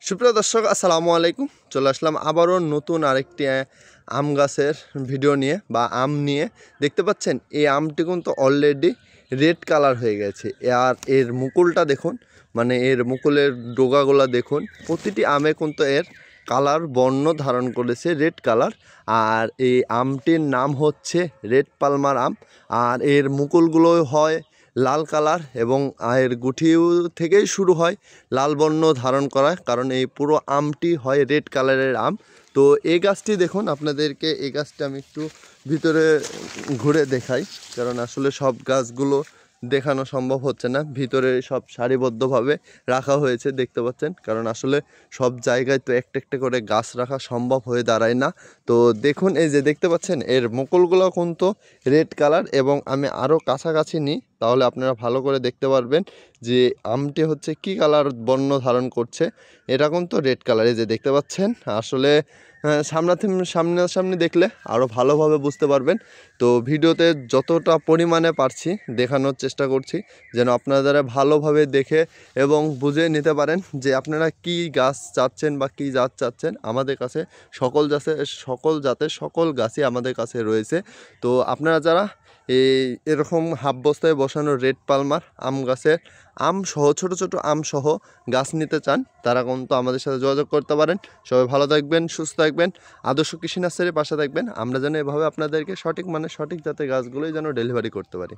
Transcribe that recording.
সুপ্রিয় দর্শক আসসালামু আলাইকুম। চলে আসলাম আবারও নতুন আরেকটি আম গাছের ভিডিও নিয়ে বা আম নিয়ে। দেখতে পাচ্ছেন এই আমটি কিন্তু অলরেডি রেড কালার হয়ে গেছে। আর এর মুকুলটা দেখুন, মানে এর মুকুলের ডোগাগুলা দেখুন, প্রতিটি আমে কিন্তু এর কালার বর্ণ ধারণ করেছে রেড কালার। আর এই আমটির নাম হচ্ছে রেড পালমার আম। আর এর মুকুলগুলো হয় লাল কালার এবং এর গুটিও থেকেই শুরু হয় লাল বর্ণ ধারণ করা, কারণ এই পুরো আমটি হয় রেড কালারের আম। তো এই গাছটি দেখুন, আপনাদেরকে এই গাছটা আমি একটু ভিতরে ঘুরে দেখাই, কারণ আসলে সব গাছগুলো দেখানো সম্ভব হচ্ছে না। ভিতরে সব সারিবদ্ধভাবে রাখা হয়েছে দেখতে পাচ্ছেন, কারণ আসলে সব জায়গায় তো একটা একটা করে গাছ রাখা সম্ভব হয়ে দাঁড়ায় না। তো দেখুন, এই যে দেখতে পাচ্ছেন এর মুকুলগুলো কিন্তু রেড কালার, এবং আমি আরও কাছাকাছি নিই তাহলে আপনারা ভালো করে দেখতে পারবেন যে আমটি হচ্ছে কি কালার বর্ণ ধারণ করছে। এটা কিন্তু রেড কালার, এই যে দেখতে পাচ্ছেন। আসলে সামনাসামনি দেখলে আরও ভালোভাবে বুঝতে পারবেন। তো ভিডিওতে যতটা পরিমাণে পারছি দেখানোর চেষ্টা করছি, যেন আপনারা ভালোভাবে দেখে এবং বুঝে নিতে পারেন যে আপনারা কি গাছ চাচ্ছেন বা কি জাত চাচ্ছেন। আমাদের কাছে সকল জাতের সকল গাছই আমাদের কাছে রয়েছে। তো আপনারা যারা এরকম হাফ বস্তায় বসানো রেড পালমার আম গাছের আম সহ ছোটো ছোটো আম সহ গাছ নিতে চান, তারা কিন্তু আমাদের সাথে যোগাযোগ করতে পারেন। সবাই ভালো থাকবেন, সুস্থ থাকবেন, আদর্শ কৃষি নার্সারির পাশে থাকবেন। আমরা যেন এভাবে আপনাদেরকে সঠিক জাতের গাছগুলোই যেন ডেলিভারি করতে পারি।